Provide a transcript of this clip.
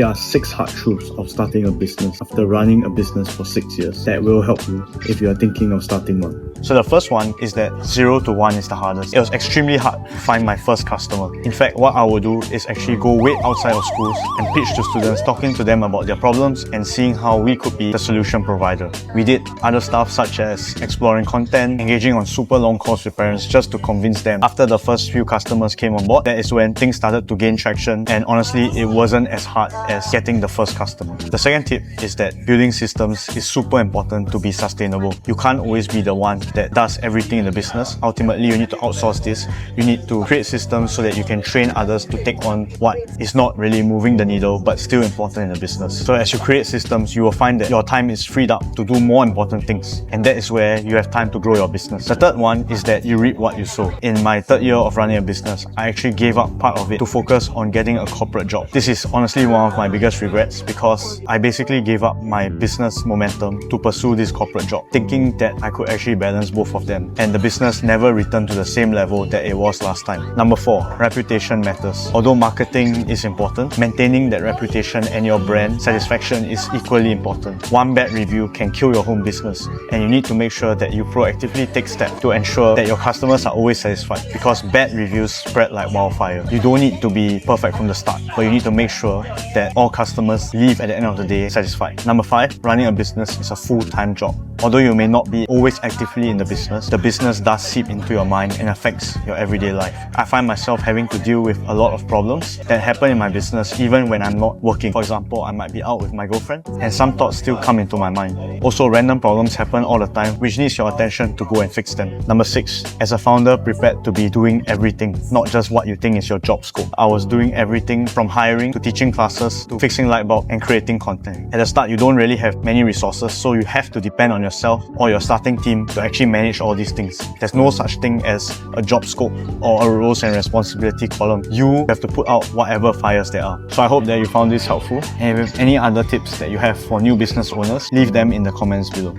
There are 6 hard truths of starting a business after running a business for 6 years that will help you if you are thinking of starting one. So the first one is that 0 to 1 is the hardest. It was extremely hard to find my first customer. In fact, what I would do is actually go wait outside of schools and pitch to students, talking to them about their problems and seeing how we could be the solution provider. We did other stuff such as exploring content, engaging on super long calls with parents just to convince them. After the first few customers came on board, that is when things started to gain traction, and honestly, it wasn't as hard as getting the first customer. The second tip is that building systems is super important to be sustainable. You can't always be the one that does everything in the business. Ultimately, you need to outsource this. You need to create systems so that you can train others to take on what is not really moving the needle but still important in the business. So as you create systems, you will find that your time is freed up to do more important things, and that is where you have time to grow your business. The third one is that you reap what you sow. In my 3rd year of running a business, I actually gave up part of it to focus on getting a corporate job. This is honestly one of my biggest regrets because I basically gave up my business momentum to pursue this corporate job, thinking that I could actually balance both of them, and the business never returned to the same level that it was last time. Number 4, reputation matters. Although marketing is important, maintaining that reputation and your brand satisfaction is equally important. One bad review can kill your home business, and you need to make sure that you proactively take steps to ensure that your customers are always satisfied, because bad reviews spread like wildfire. You don't need to be perfect from the start, but you need to make sure that all customers leave at the end of the day satisfied. Number 5, running a business is a full-time job. Although you may not be always actively in the business does seep into your mind and affects your everyday life. I find myself having to deal with a lot of problems that happen in my business even when I'm not working. For example, I might be out with my girlfriend and some thoughts still come into my mind. Also, random problems happen all the time which needs your attention to go and fix them. Number 6, as a founder, prepared to be doing everything, not just what you think is your job scope. I was doing everything from hiring to teaching classes to fixing light bulb and creating content. At the start, you don't really have many resources, so you have to depend on yourself or your starting team to actually manage all these things. There's no such thing as a job scope or a roles and responsibility column. You have to put out whatever fires there are. So I hope that you found this helpful, and if you have any other tips that you have for new business owners, leave them in the comments below.